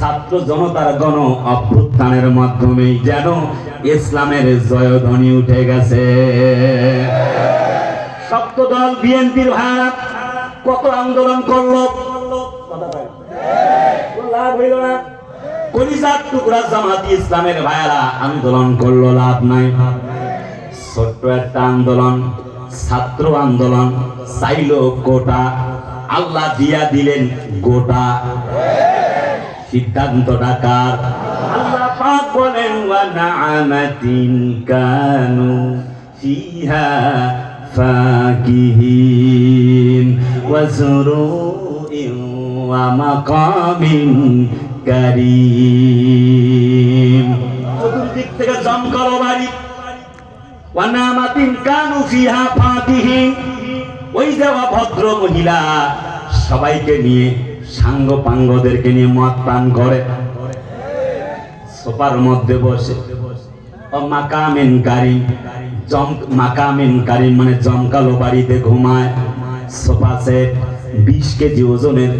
ছাত্র জনতার গণ অভ্যুত্থানের মাধ্যমে যেন ইসলামের জয়ধ্বনি উঠে গেছে। শক্ত দল বিএনপির ভাইরা কত আন্দোলন করলো, লাভ হইল না। কলিজার টুকরা জামাতি ইসলামের ভাইরা আন্দোলন করলো, লাভ নাই। ছোট্ট একটা আন্দোলন, ছাত্র আন্দোলন, চাইলো কোটা, আল্লাহ দিয়া দিলেন গোটা। সিদ্ধান্তটা কার? আল্লাহ পাক বলেন ওয়া না'মাতিন কানু ফিহা ফাকিহিন ওয়া সুরুইন ওয়া মাকামিন কারীম। চতুর্দিক থেকে জমকালো বাড়ি। ওয়া না'মাতিন কানু ফিহা ফাকিহিন, ওই যাওয়া ভদ্র মহিলা সবাইকে নিয়ে, সাঙ্গ পাঙ্গদেরকে নিয়ে মদ পান করে, সোফার মধ্যে বসে। মাকামিন কারিম, মাকামিন কারিম মানে জমকালো বাড়িতে ঘুমায়। সোফা সেট, 20 কেজি ওজনের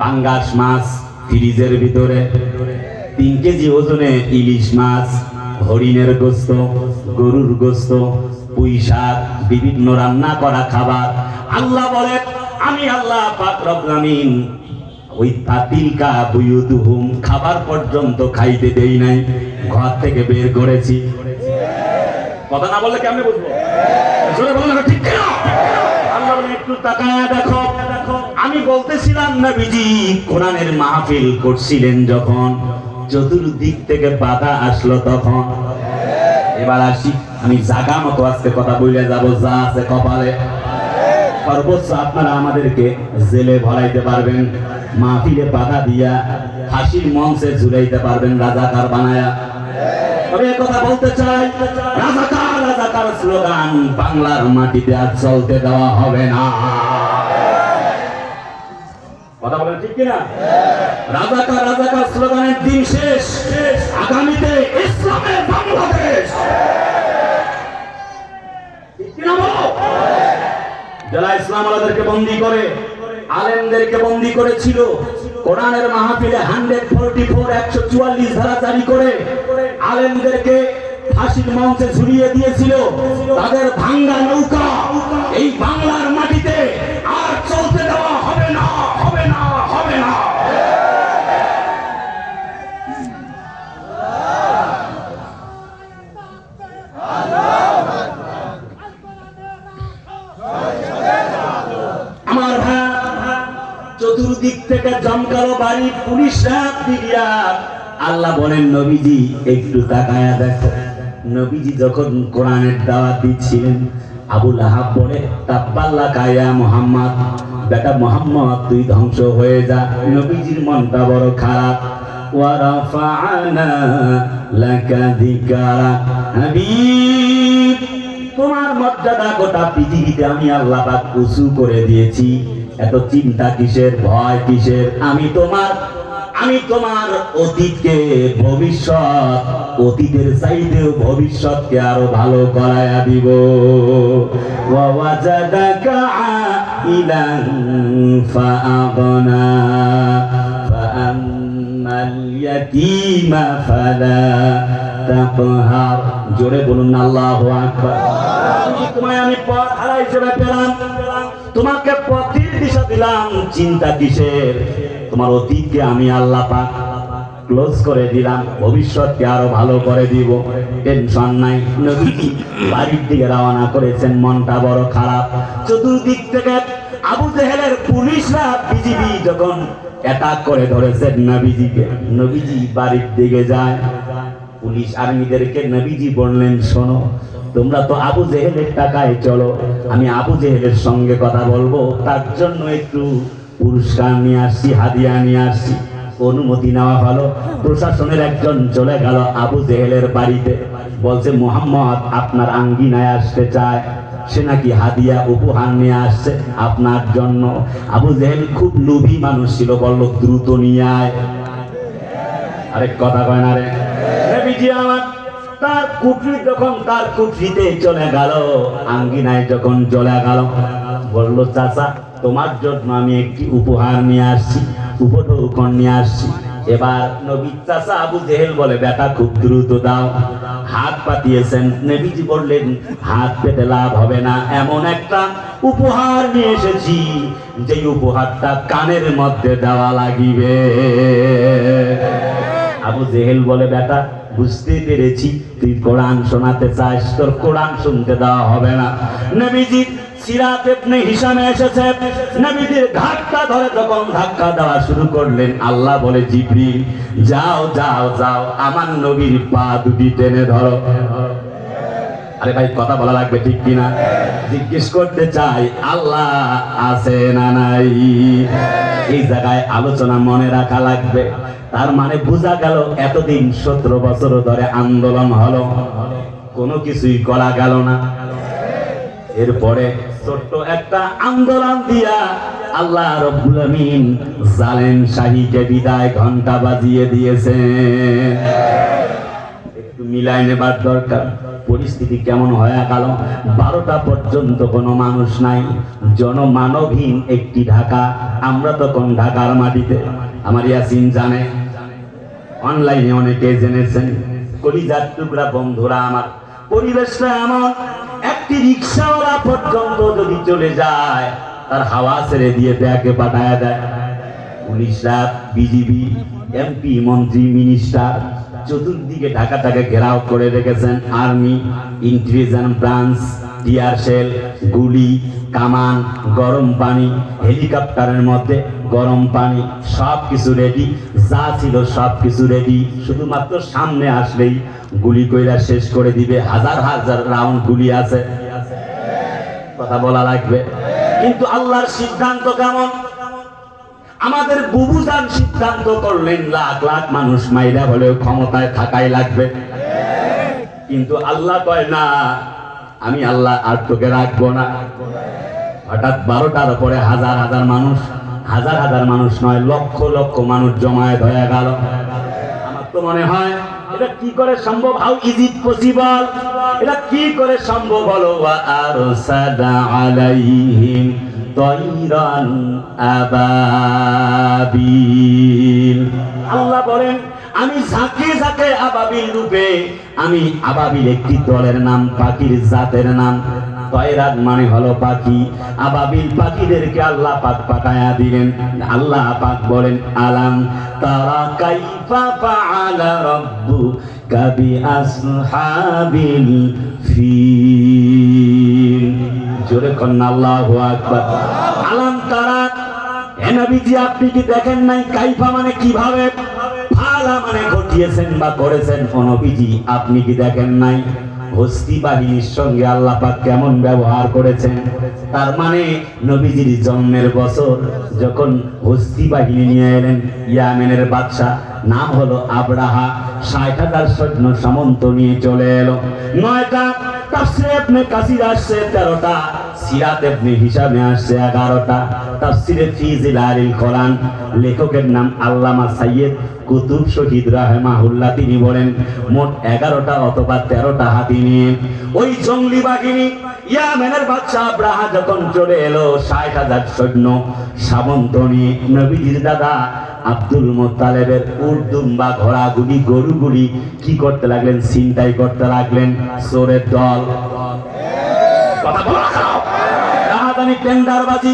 পাঙ্গাস মাছ ফ্রিজের ভিতরে, 3 কেজি ওজনে ইলিশ মাছ, হরিণের গোস্ত, গরুর গোস্ত, পুঁই শাক, বিভিন্ন রান্না করা খাবার। আল্লাহ বলেন আমি আল্লাহ পাক রব্বুল আমিন ওই তাতিলকা বুয়ুতুহুম, খাবার পর্যন্ত খাইতে দেই নাই, ঘর থেকে বের করেছি। কথা না বললে কেমনে বুঝবো? জোরে বলেন ঠিক কি না? আল্লাহ বলেন একটু তাকায় দেখো। আমি বলতেছিলাম নবীজি কোরআনের মাহফিল করছিলেন যখন, চতুর্দিক থেকে বাধা আসলো তখন। এবার আসি, আমি জাগা মতো আজকে কথা বলে যাবো, যা আছে কপালে। সর্বোচ্চ আপনারা আমাদেরকে জেলে ভরাইতে পারবেন, মাহফিলে বাধা দিয়া ফাঁসির মঞ্চে ঝুলাইতে পারবেন রাজাকার বানায়া। তবে কথা বলতে চাই, রাজাকার রাজাকার স্লোগান বাংলার মাটিতে আর চলতে দেওয়া হবে না। কথা বলেন ঠিক কিনা? রাজাকার রাজাকার স্লোগানের দিন শেষ। আগামীতে ইসলামের বাংলাদেশ। ঠিক কিনা বলো? যারা ইসলাম আলাদেরকে বন্দী করে, আলেমদেরকে বন্দী করেছিল, কোরআনের মাহফিলে 144 ধারা জারি করে আলেমদেরকে ফাঁসির মঞ্চে ঝুলিয়ে দিয়েছিল, তাদের ভাঙ্গা নৌকা এই বাংলার মাটিতে আর চলতে দেওয়া হবে না, হবে না, হবে না। আমার ভাই, চতুর্দিক থেকে জমকালো বাড়ি, পুলিশরা পিরিয়ার। আল্লাহ বলেন নবীজি একটু তাকায়া দেখো। নবীজি যখন কোরআনের দাওয়াত দিচ্ছিলেন, আবু লাহাব বলে তাব্বাল্লাকা ইয়া মুহাম্মদ, বেটা মুহাম্মদ তুই ধ্বংস হয়ে যা। নবীজির মনটা বড় খারাপ। ওয়া রাফা'না লাকা যিকরা, হাবিব তোমার মর্যাদা গোটা পৃথিবীতে আমি আল্লাহ পাক উঁচু করে দিয়েছি। এত চিন্তা কিসের, ভয় কিসের? আমি তোমার অতীতকে ভবিষ্যৎ, অতীতের চাইতেও ভবিষ্যৎকে আরো ভালো করায়া দিব। ওয়া ওয়াজাদাকা আইলান ফাআগনা ফাআম্মাল ইয়াতীমা ফালা তাকহার। জোরে বলুন আল্লাহু আকবার। তোমায় আমি পথ হারা হিসেবে পেলাম, তোমাকে পথের দিশা দিলাম, চিন্তা কিসের? তোমার অতীতকে আমি আল্লাহ পাক ক্লোজ করে দিলাম, ভবিষ্যৎকে আরো ভালো করে দিব, টেনশন নাই। নবীজি বাড়ির দিকে রওনা করেছেন, মনটা বড় খারাপ। চতুর্দিক থেকে আবু জেহেলের পুলিশরা, বিজিবি যখন অ্যাটাক করে ধরেছেন নবীজিকে, নবীজি বাড়ির দিকে যায়। পুলিশ আর্মিদেরকে নবীজি বললেন শোনো, তোমরা তো আবু জেহেলের টাকায় চলো, আমি আবু জেহেলের সঙ্গে কথা বলবো, তার জন্য একটু পুরস্কার নিয়ে আসছি, হাদিয়া নিয়ে আসছি। অনুমতি নেওয়া হলো। প্রশাসনের একজন চলে গেল আবু জেহেলের বাড়িতে, বলছে মুহাম্মদ আপনার আঙ্গিনায় আসতে চায়, সে নাকি হাদিয়া উপহার নিয়ে আসছে আপনার জন্য। আবু জেহেল খুব লোভী মানুষ ছিল, বলল দ্রুত নিয়ে আয়। আরেক কথা কয় না রে নবীজি আমার। তার কুঠরি যখন তার কুঠরিতে চলে গেল, আঙ্গিনায় যখন চলে গেল, বলল চাচা তোমার জন্য আমি একটি উপহার নিয়ে আসছি, উপঢৌকন নিয়ে আসছি। এবার নবীর চাচা আবু জেহেল বলে, বেটা খুব দ্রুত দাও। হাত পাতিয়েছেন, নবীজি বললেন হাত পেতে লাভ হবে না, এমন একটা উপহার নিয়ে এসেছি যে উপহারটা কানের মধ্যে দেওয়া লাগিবে। আবু জেহেল বলে, বেটা বুঝতে পেরেছি তুই কোরআন শোনাতে চাস, তোর কোরআন শুনতে দেওয়া হবে না। নবীজি সিরাত ইবনে হিশামে এসেছে, নবীজির ঘাটটা ধরে যখন ধাক্কা দেওয়া শুরু করলেন, আল্লাহ বলে, জিবরিল যাও যাও যাও, আমার নবীর পা দুটি টেনে ধরো। আরে ভাই কথা বলা লাগবে ঠিক কিনা? জিজ্ঞেস করতে চাই আল্লাহ আছে না নাই? এই জায়গায় আলোচনা মনে রাখা লাগবে। তার মানে বোঝা গেল এতদিন 17 বছর ধরে আন্দোলন হলো, কোনো কিছুই করা গেল না। এরপরে ছোট্ট একটা আন্দোলন দিয়া আল্লাহ রাব্বুল আমিন জালেম শাহীকে বিদায় ঘন্টা বাজিয়ে দিয়েছেন। একটু মিলাই নেবার দরকার। পরিস্থিতি কেমন হয়ে গেল, 12টা পর্যন্ত কোনো মানুষ নাই, জনমানবহীন একটি ঢাকা। আমরা তখন ঢাকার মাটিতে, আমার ইয়াসিন জানে, অনলাইনে অনেকে জেনেছেন, কলিজার টুকরা বন্ধুরা আমার, পরিবেশটা এমন, একটি রিক্সাওয়ালা পর্যন্ত যদি চলে যায় তার হাওয়া ছেড়ে দিয়ে ব্যাগে পাঠায় দেয়। পুলিশরা, বিজিবি, এমপি, মন্ত্রী, মিনিস্টার চতুর্দিকে ঢাকাটাকে ঘেরাও করে রেখেছেন। Army, intelligence branch, tear shell, গুলি, কামান, গরম পানি, হেলিকপ্টারের মধ্যে গরম পানি, সব কিছু রেডি। যা ছিল সব কিছু রেডি, শুধুমাত্র সামনে আসলেই গুলি কইরা শেষ করে দিবে। হাজার হাজার রাউন্ড গুলি আছে, কথা বলা লাগবে। কিন্তু আল্লাহর সিদ্ধান্ত কেমন? আমাদের বুবুজান সিদ্ধান্ত করলেন লাখ লাখ মানুষ মাইরা হলেও ক্ষমতায় থাকাই লাগবে। কিন্তু আল্লাহ কয় না, আমি আল্লাহ আর তোকে রাখবো না। হঠাৎ 12টার পরে হাজার হাজার মানুষ, হাজার হাজার মানুষ নয়, লক্ষ লক্ষ মানুষ জমায়েত হয়ে গেল। আমার তো মনে হয় এটা কি করে সম্ভব? How is it possible? এটা কি করে সম্ভব হলো? ওয়া আরসালা আলাইহিম তাইরান আবাবিল। আল্লাহ বলেন, আমি ঝাঁকে ঝাঁকে আবাবিল রূপে, আমি আবাবিল একটি দলের নাম, পাখির জাতের নাম। তয়রাত মানে হলো পাখি, আবাবিল পাখিদেরকে আল্লাহ পাক পাঠায়া দিলেন। আল্লাহ পাক বলেন, আলাম তারা কাইফা ফাআলা রাব্বুকা বিআসহাবিল ফিল। জোরে কন্না আল্লাহু আকবার। আলাম তারা, হে নবীজি আপনি কি দেখেন নাই? কাইফা মানে কিভাবে, ফালা মানে ঘটিয়েছেন বা করেছেন। ও নবীজি আপনি কি দেখেন নাই হস্তি বাহিনীর সঙ্গে আল্লাহ পাক কেমন ব্যবহার করেছেন? তার মানে নবীজির জন্মের বছর যখন হস্তি বাহিনী নিয়ে এলেন, ইয়ামেনের বাদশা নাম হলো আবরাহা, 60,000 সৈন্য সামন্ত নিয়ে চলে এলো। 9টা তাফসীরে ইবনে কাসির আসছে, 13টা সিরাত ইবনে হিশামে আসছে, 11টা তাফসীরে ফি জিলালিল কোরআন, লেখকের নাম আল্লামা সাইয়্যিদ কুতুব শহীদ রাহিমাহুল্লাহ, তিনি বলেন মোট 11টা অথবা 13টা হাতি নিয়ে ওই জঙ্গলি বাহিনী ইয়ামেনের বাদশা আবরাহা যখন চলে এলো, 60,000 সৈন্য সামন্ত নিয়ে নবীজির দাদা আব্দুল মুত্তালিবের উর্দুম্বা ঘোড়াগুলি, গরুগুলি কি করতে লাগলেন? ছিনতাই করতে লাগলেন। চোরের দল, কথা বলা খাও, রাহাজানি, টেন্ডারবাজি,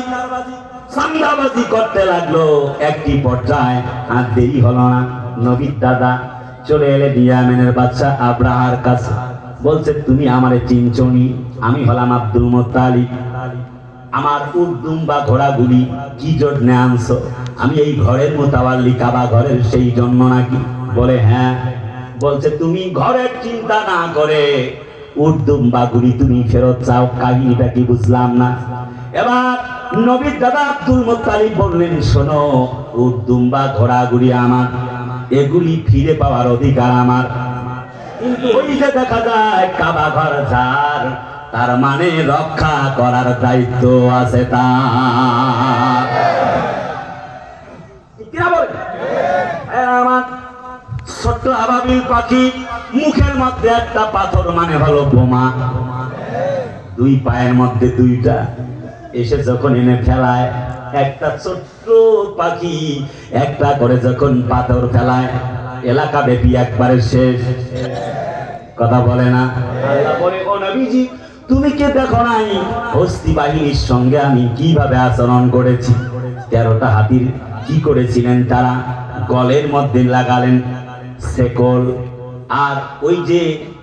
চান্দাবাজি করতে লাগলো। একটি পর্যায়ে আর দেরি হলো না, নবীর দাদা চলে এলেন ইয়ামেনের বাদশা আবরাহার কাছে। বলছে, তুমি আমারে চিনছনি? আমি হলাম আব্দুল মুত্তালিব। আমার উর্দুম্বা ঘোড়াগুলি কি জন্য আনছো? আমি এই ঘরের মোতাওয়াল্লি, কাবা ঘরের সেই জন্য নাকি? বলে হ্যাঁ। বলছে, তুমি ঘরের চিন্তা না করে উর্দুম্বাগুলি তুমি ফেরত চাও। কাহিনীটা কি বুঝলাম না। এবার নবীর দাদা আব্দুল মুত্তালিব বললেন, শোনো, উর্দুম্বা ঘোড়াগুলি আমার, এগুলি ফিরে পাওয়ার অধিকার আমার। কিন্তু ওই যে দেখা যায় কাবা ঘর যার, তার মানে রক্ষা করার দায়িত্ব আছে তার। আমার ছোট্ট আবাবিল পাখি, মুখের মধ্যে একটা পাথর মানে হলো বোমা, 2 পায়ের মধ্যে 2টা, এসে যখন এনে ফেলায় একটা ছোট্ট পাখি একটা করে যখন পাথর ফেলায় এলাকা ব্যাপী একবারে শেষ। কথা বলে না? আল্লাহ বলে, ও নবীজি তুমি কি দেখো নাই হস্তি বাহিনীর সঙ্গে আমি কিভাবে আচরণ করেছি? 13টা হাতির কি করেছিলেন তারা? গলের মধ্যে লাগালেন শেকল, আর ওই যে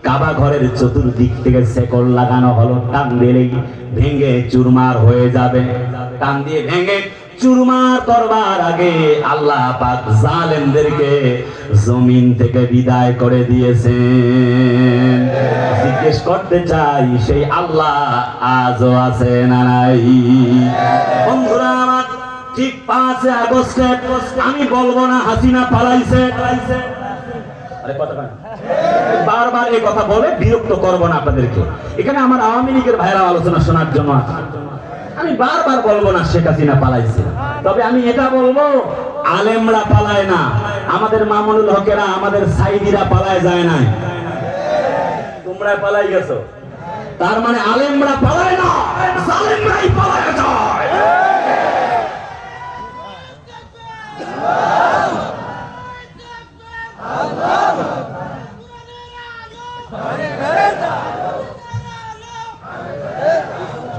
কাবা ঘরের চতুর্দিক থেকে শেকল লাগানো হলো, টান দিলেই ভেঙে চুরমার হয়ে যাবে। টান দিয়ে ভেঙে চুরমার করবার আগে আল্লাহ পাক জালেমদেরকে জমিন থেকে বিদায় করে দিয়েছেন। জিজ্ঞেস করতে চাই, সেই আল্লাহ আজও আছে না নাই? বন্ধুরা আমার, ঠিক 5 আগস্টে আমি বলবো না হাসিনা পালাইছে। বারবার এই কথা বলে বিরক্ত করবো না আপনাদেরকে। এখানে আমার আওয়ামী লীগের ভাইরা আলোচনা শোনার জন্য আছে। আমি বারবার বলবো না শেখ হাসিনা পালাইছে, তবে আমি এটা বলবো আলেমরা পালায় না, আমাদের মামুনুল হকেরা, আমাদের সাইদিরা পালায় যায় নাই। তোমরা পালাই গেছো, তার মানে আলেমরা পালায় না, জালেমরাই পালায় যায়।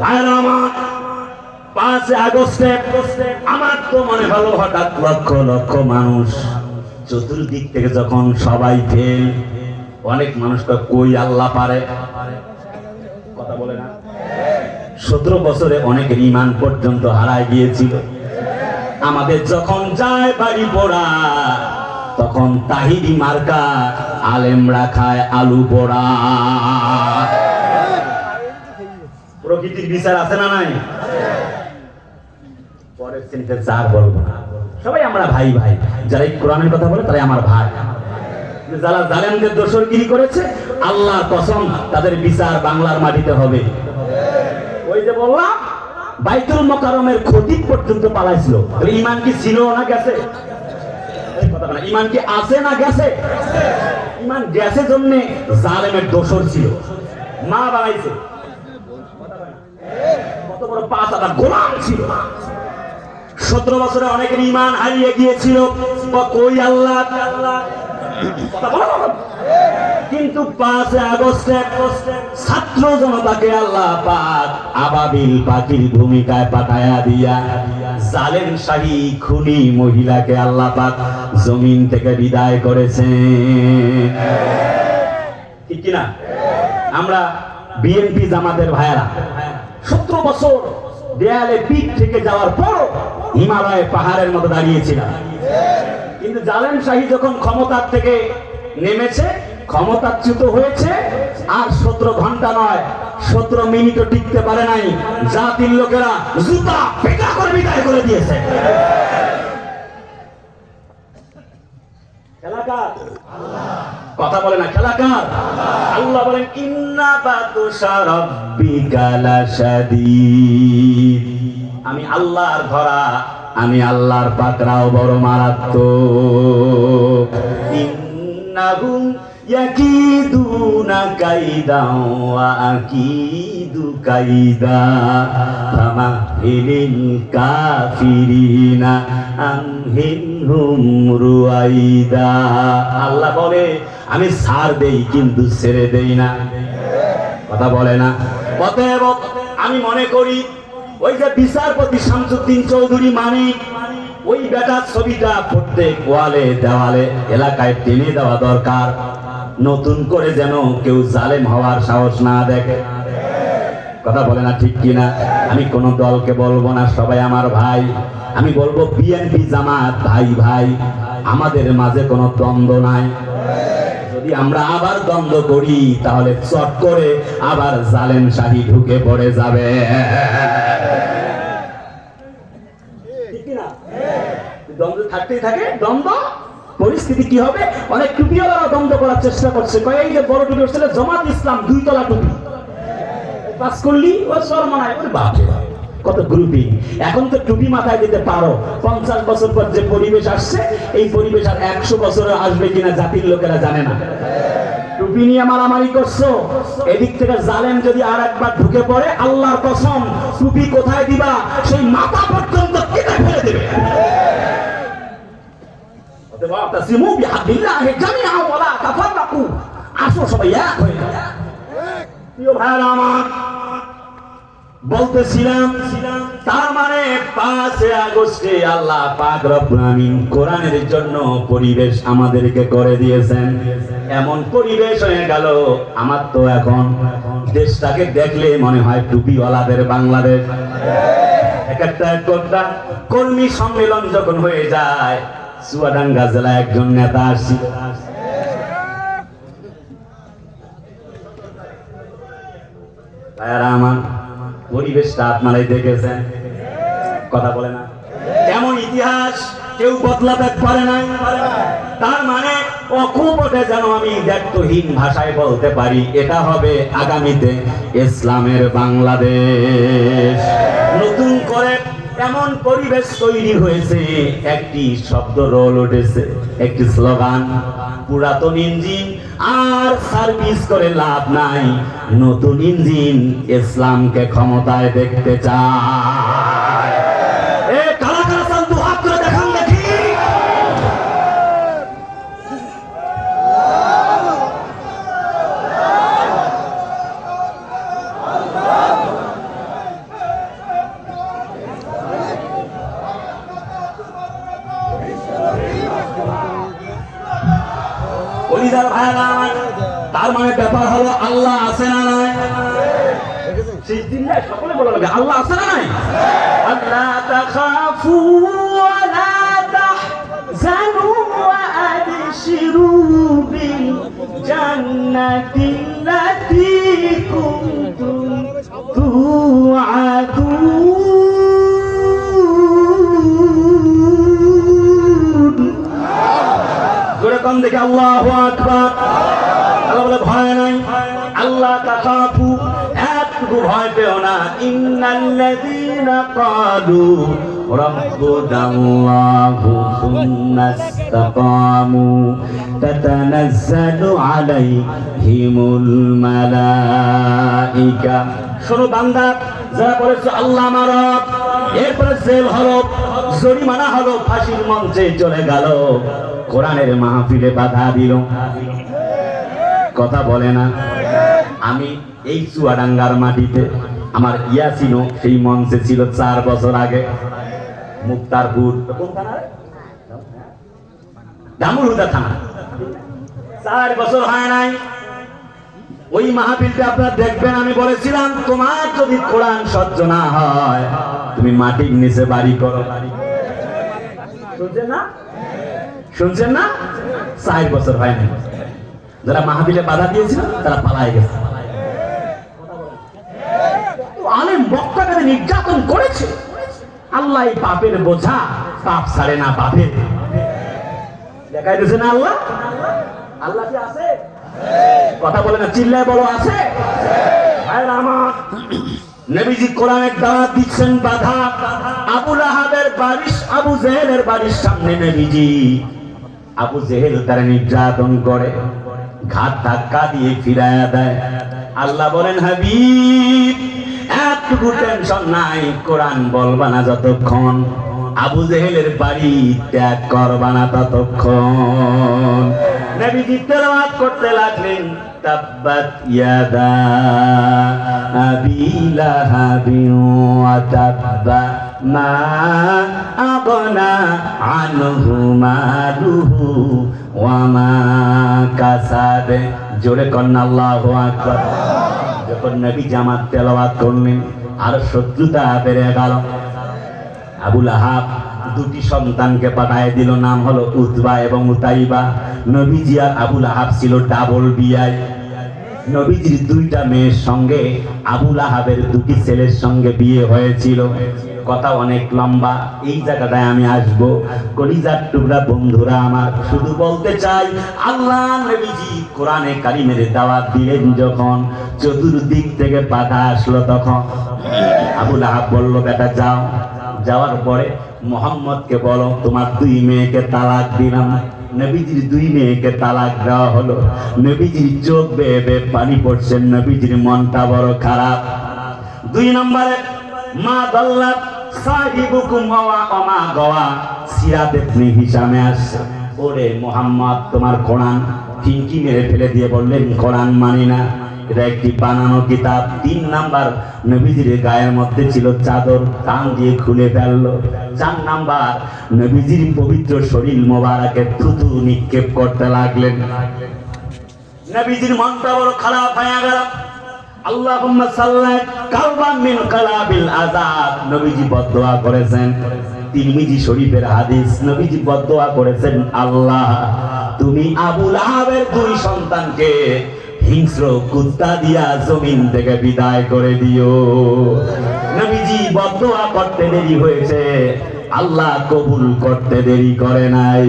ভাইরা আমার, 5 আগস্টে আমার তো মনে হলো হঠাৎ লক্ষ লক্ষ মানুষ চতুর্দিক থেকে যখন সবাই ফেল, অনেক মানুষ তো কই আল্লাহ পারে, কথা বলে না? 17 বছরে অনেকের ঈমান পর্যন্ত হারায় গিয়েছিল। আমাদের যখন যায় বাড়ি পোড়া, তখন তাহিরি মার্কা আলেমরা খায় আলু পোড়া। প্রকৃতির বিচার আছে না নাই? পরের শ্রেণীতে যার বলবো না, সবাই আমরা ভাই ভাই। যারা এই কোরআনের কথা বলে তারাই আমার ভাই। যারা জালেমদের দোসরগিরি করেছে, আল্লাহর কসম তাদের বিচার বাংলার মাটিতে হবে। ওই যে বললাম বাইতুল মোকাররমের খতিব পর্যন্ত পালাইছিল, ঈমান কি ছিল না গেছে? ঈমান কি আছে না গেছে? ঈমান গেছে জন্য জালেমের দোসর ছিল, মা বানাইছে। কত বড় 5 আনা গোলাম ছিল। 17 বছরে অনেকের ঈমান হারিয়ে গিয়েছিল, কই আল্লাহ আল্লাহ। কিন্তু 5 আগস্টে ছাত্র জনতাকে আল্লাহ পাক আবাবিল পাখির ভূমিকায় পাঠায়া দিয়া জালেম শাহী খুনি মহিলাকে আল্লাহ পাক জমিন থেকে বিদায় করেছে। ঠিক কিনা? আমরা বিএনপি জামাতের ভাইয়েরা 17 বছর দেয়ালে পিঠ থেকে যাওয়ার পর হিমালয় পাহাড়ের মতো দাঁড়িয়েছিলাম। কিন্তু জালেম শাহী যখন ক্ষমতার থেকে নেমেছে, ক্ষমতাচ্যুত হয়েছে, আর 17 ঘন্টা নয় 17 মিনিটও টিকতে পারে নাই, জাতির লোকেরা জুতা পেটা করে বিদায় করে দিয়েছে। কথা বলে না, খেলা কার? আল্লাহ বলেন ইন্না বাতুশা রাব্বিকা লাশাদীদ। আমি আল্লাহর ধরা, আমি আল্লাহর পাকড়াও বড় মারাত্মক। ইন্নাহুম ইয়াকিদুনা কাইদাও ওয়া আকিদু কাইদা ফামাহিলিল কাফিরিনা আমহিলহুম রুয়াইদা। আল্লাহ বলে আমি ছাড় দেই কিন্তু ছেড়ে দেই না। কথা বলে না? অতএব আমি মনে করি ওই যে বিচারপতি শামসুদ্দিন চৌধুরী মানিক, ওই বেটার ছবিটা প্রত্যেক ওয়ালে দেওয়ালে এলাকায় টেনে দেওয়া দরকার, নতুন করে যেন কেউ জালেম হওয়ার সাহস না দেখে। কথা বলে না, ঠিক কিনা? আমি কোন দলকে বলবো না, সবাই আমার ভাই। আমি বলবো বিএনপি জামাত ভাই ভাই, আমাদের মাঝে কোনো দ্বন্দ্ব নাই। যদি আমরা আবার দ্বন্দ্ব করি তাহলে চট করে আবার জালেম শাহী ঢুকে পড়ে যাবে। দ্বন্দ্ব থাকতেই থাকে, দ্বন্দ্ব পরিস্থিতি কি হবে? অনেক টুপিওয়ালারা দ্বন্দ্ব করার চেষ্টা করছে, কয় এই যে বড় টুপি হচ্ছে জামাত ইসলাম 2 তলা টুপি, পাস করলি ও শর্মানায়। ওরে বাপ রে বাপ, কত গ্রুপিং। এখন তো টুপি মাথায় দিতে পারো, 50 বছর পর যে পরিবেশ আসছে, এই পরিবেশ আর 100 বছরে আসবে কিনা জাতির লোকেরা জানে না। টুপি নিয়ে মারামারি করছো, এদিক থেকে জালেম যদি আর একবার ঢুকে পড়ে, আল্লাহর কসম টুপি কোথায় দিবা সেই মাথা পর্যন্ত দেবে। ওয়াতাসিমু বিহাবলিল্লাহি জামিআন ওয়া লা তাফাররাকু। আসো সবাই এক হয়ে যাও। প্রিয় ভাইরা আমার, বলতেছিলাম তার মানে 5 আগস্টে আল্লাহ পাক রব্বুল আমিন কোরআনের জন্য পরিবেশ আমাদেরকে করে দিয়েছেন। এমন পরিবেশ হয়ে গেল, আমার তো এখন দেশটাকে দেখলে মনে হয় টুপিওয়ালাদের বাংলাদেশ। একটা কর্মী সম্মেলন যখন হয়ে যায়, চুয়াডাঙ্গা জেলা একজন নেতা আসছি, আমার পরিবেশটা আপনারাই দেখেছেন, কথা বলে না, এমন ইতিহাস কেউ বদলাতে পারে নাই। তার মানে অকুপটে যেন আমি দায়িত্বহীন ভাষায় বলতে পারি, এটা হবে আগামীতে ইসলামের বাংলাদেশ। নতুন করে এমন পরিবেশ তৈরি হয়েছে, একটি শব্দ রোল উঠেছে, একটি স্লোগান, পুরাতন ইঞ্জিন আর সার্ভিস করে লাভ নাই, নতুন ইঞ্জিন ইসলামকে ক্ষমতায় দেখতে চায়। এ কারা কারা চান দু হাত করে দেখান দেখি। তার মানে ব্যাপার হলো আল্লাহ আছে না নাই? সেই দিনটাই সকলে বলা লাগে আল্লাহ আছে না নাই? আল্লাহ তাখাফু ওয়া লা তাহজানু ওয়া আবশিরু বিল জান্নাতিল্লাতী কুনতুম তুআদুন। জোরে কোন দিকে আল্লাহু আকবার। আল্লাহ বলে ভয় নাই, আল্লাহ তাখাফু, একটু ভয় পেও না। ইন্নাল্লাযীনা ক্বালু রাব্বুনাল্লাহু সুম্মা ইসতাকামু তাতানাজ্জালু আলাইহিমুল মালাইকা। শোনো বান্দা, যারা বলেছে আল্লাহ আমার রব, এরপরে জেল হলো, জরিমানা হলো, ফাঁসির মঞ্চে চলে গেল, কোরআনের মাহফিলে বাধা দিল, কথা বলে না। আমি এই চুয়াডাঙ্গার মাটিতে, আমার ইয়াসিনও সেই মঞ্চে ছিল 4 বছর আগে, মুক্তারপুর দামুরহুদা থানা, 4 বছর হয় নাই। ওই মাহফিলটা আপনারা দেখবেন, আমি বলেছিলাম তোমার যদি কোরআন সহ্য না হয় তুমি মাটির নিচে বাড়ি করো। শুনছেন না? শুনছেন না? 4 বছর হয় নাই। যারা মাহফিলে বাধা দিয়েছিল তারা পালায় গেছে। আলেম বক্তাকে নির্যাতন করেছে, আল্লাহ এই পাপের বোঝা, পাপ ছাড়ে না পাপে দেখাই দিয়েছে না আল্লাহ। আল্লাহ কি আছে? কথা বলে না, চিল্লায় বড় আছে। আমার নবীজি কোরআনের দাওয়াত দিচ্ছেন, বাধা। আবু লাহাবের বাড়ি, আবু জেহেলের বাড়ির সামনে নবীজি, আবু জেহেল তারা নির্যাতন করে, ঘাট ধাক্কা দিয়ে ফিরায়া দেয়। আল্লাহ বলেন হাবিব একটু টেনশন নাই, কোরআন বলবা না যতক্ষণ, আবু জেহেলের বাড়ি ত্যাগ করবা না ততক্ষণ। নবীজি তেলাওয়াত করতে লাগলেন, তাব্বাত ইয়াদা আবি লাহাবিন ওয়া তাব্বা মা আগনা আনহু মালুহু ওয়া মা কাসাব। জোরে কন্না আল্লাহু আকবার। যখন নবী জামাত তেলাওয়াত করলেন, আর শত্রুতা বেড়ে গেল। আবু লাহাব 2টি সন্তানকে পাঠায় দিল, নাম হলো উতবা এবং উতাইবা। নবীজি আর আবু লাহাব ছিল ডাবল বিয়াই। নবীজির 2টা মেয়ের সঙ্গে আবু লাহাবের 2টি ছেলের সঙ্গে বিয়ে হয়েছিল। কথা অনেক লম্বা, এই জায়গাটায় আমি আসবো। কলিজার টুকরা বন্ধুরা আমার, শুধু বলতে চাই, আল্লাহ নবীজি কোরআনে কারিমের দাওয়াত দিলেন যখন, চতুর্দিক থেকে বাধা আসলো, তখন আবু লাহাব বলল, বেটা যাও। যাওয়ার পরে মুহাম্মদকে বলো তোমার 2 মেয়েকে তালাক দিলাম। নবীজির 2 মেয়েকে তালাক দেওয়া হলো। নবীজির চোখ বেয়ে বেয়ে পানি পড়ছে, নবীজির মনটা বড় খারাপ। 2 নম্বরে মা দল্লাত সাহিবুকুম ওয়া মা গাওয়া সিরাত ইবনে হিশামে আসছে। ওরে মুহাম্মদ, তোমার কোরআন ফিনকি মেরে ফেলে দিয়ে বললেন কোরআন মানি না, এটা একটি বানানো কিতাব। 3 নাম্বার, নবীজির গায়ের মধ্যে ছিল চাদর, টান দিয়ে খুলে ফেললো। 4 নাম্বার, নবীজির পবিত্র শরীর মোবারকে থুতু নিক্ষেপ করতে লাগলেন। নবীজির মনটা বড় খারাপ হয়ে গেল। আল্লাহুম্মা সাল্লি কালবান মিন কালাবিল আযাব, নবীজি বদদোয়া করেছেন। তিরমিজি শরীফের হাদিস, নবীজি বদদোয়া করেছেন, আল্লাহ তুমি আবু লাহাবের 2 সন্তানকে হিংস্র কুত্তা দিয়া জমিন থেকে বিদায় করে দিও। নবীজি বদদোয়া করতে দেরি হয়েছে, আল্লাহ কবুল করতে দেরি করে নাই।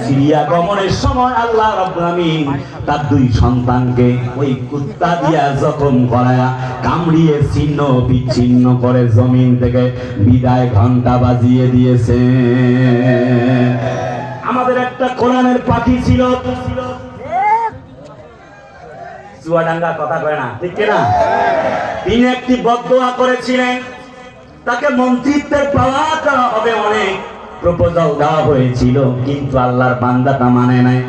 সিরিয়া গমনের সময় আল্লাহ রাব্বুল আমিন তার 2 সন্তানকে ওই কুত্তা দিয়া জখম করায়া কামড়িয়ে ছিন্ন বিচ্ছিন্ন করে জমিন থেকে বিদায় ঘন্টা বাজিয়ে দিয়েছে। আমাদের একটা কোরআনের পাখি ছিল, চুয়াডাঙ্গা কথা কয় না, ঠিক না? তিনি একটি বদদোয়া করেছিলেন, তাকে মন্ত্রিত্বের পাওয়াটা হবে, অনেক প্রপোজাল দেওয়া হয়েছিল, কিন্তু আল্লাহর বান্দাটা মানে নাই।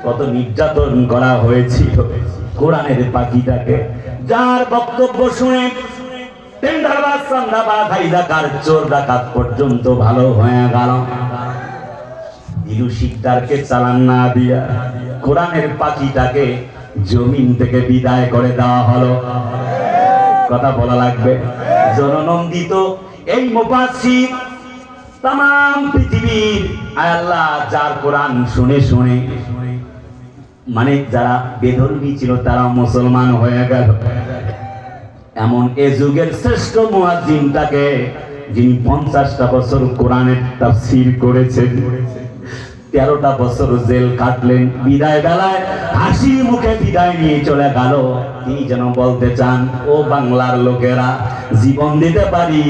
কত নির্যাতন করা হয়েছিল কোরআনের পাখিটাকে, যার বক্তব্য শুনে টেন্ডারবাজ, চান্দাবাজ, হাইজাকার, চোর ডাকাত পর্যন্ত ভালো হয়ে গেল। ইলু শিকদারকে চালান না দিয়া কোরআনের পাখিটাকে জমিন থেকে বিদায় করে দেওয়া হলো। কথা বলা লাগবে। জননন্দিত এই মুফাসসির তামাম পৃথিবীর আল্লাহ যার কোরআন শুনে শুনে মানে যারা বেধর্মী ছিল তারা মুসলমান হয়ে গেল। এমন এ যুগের শ্রেষ্ঠ মুয়াজ্জিনটাকে, যিনি 50টা বছর কোরআনের তাফসীর করেছেন, 13টা বছর জেল কাটলেন, বিদায় বেলায় হাসি মুখে বিদায় নিয়ে চলে গেল। তিনি যেন বলতে চান, ও বাংলার লোকেরা, জীবন দিতে পারি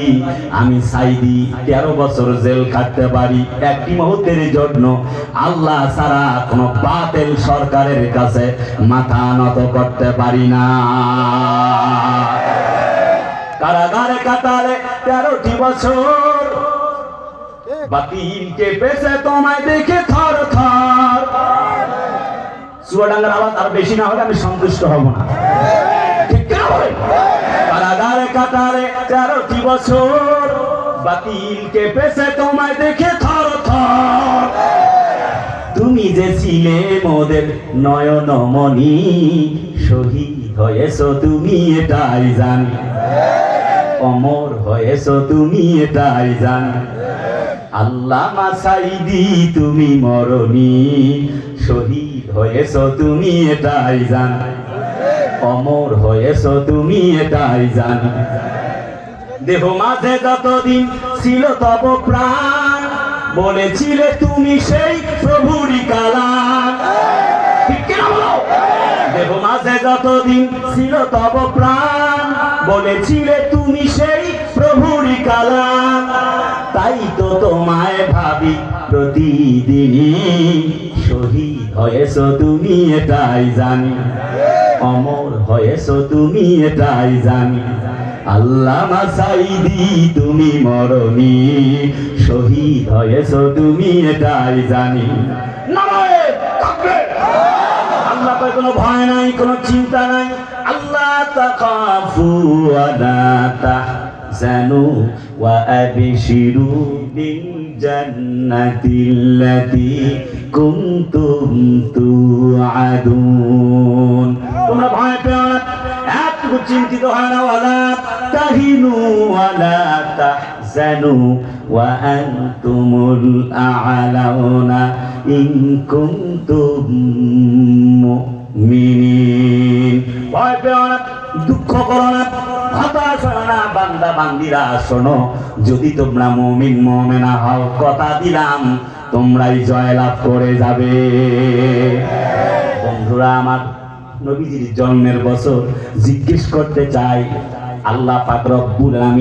আমি সাইদি, 13 বছর জেল কাটতে পারি, একটি মুহূর্তের জন্য আল্লাহ ছাড়া কোনো বাতিল সরকারের কাছে মাথা নত করতে পারি না। কারাগারে কাটালে 13টি বছর, বাতিলকে পেছে তোমায় দেখে থর থর। চুয়াডাঙ্গার আওয়াজ আর বেশি না হলে আমি সন্তুষ্ট হব না, ঠিক না? কারাগারে কাটালে 13টি বছর, বাতিলকে পেছে তোমায় দেখে থর থর। তুমি যে ছিলে মোদের নয়নমণি, শহীদ হয়েছো তুমি এটাই জানি, অমর হয়েছো তুমি এটাই জানি। আল্লামা সাইদি তুমি মরনি, শহীদ হয়েছো তুমি এটাই জানি, অমর হয়েছো তুমি এটাই জানি। দেহ মাঝে যতদিন ছিল তব প্রাণ, বলেছিলে তুমি সেই প্রভুরই কালাম, ঠিক কিনা বলো? দেহ মাঝে যতদিন ছিল তব প্রাণ, বলেছিলে তুমি সেই প্রভুরই কালাম। তাই তো তোমায় ভাবি প্রতিদিনই, শহীদ হয়েছো তুমি এটাই জানি, অমর হয়েছো তুমি এটাই জানি। আল্লামা সাইদি তুমি মরনি, শহীদ হয়েছো তুমি এটাই জানি। নারায়ে তাকবীর! আল্লাহ পায় কোনো ভয় নাই, কোনো চিন্তা নাই। আল্লাহ তাকাফু ওয়া লা তাহজানু ওয়া আবশিরু বিল জান্নাতিল্লাতী কুনতুম তুআদুন। তোমরা ভয় পেও না, একটু চিন্তিত হয় না। ওয়ালা তাহিনু ওয়ালা তাহজানু ওয়া আনতুমুল আ'লাউনা ইন কুনতুম মুমিনিন। ভয় পেও না, দুঃখ করো না, হতাশ হয় না। বান্দা বান্দিরা শোনো, যদি তোমরা মুমিন মুমিনা হও, কথা দিলাম তোমরাই জয়লাভ করে যাবে। বন্ধুরা আমার, নবীজির জন্মের বছর জিজ্ঞেস করতে চাই, আল্লাহ পাক রব্বুল আলামিন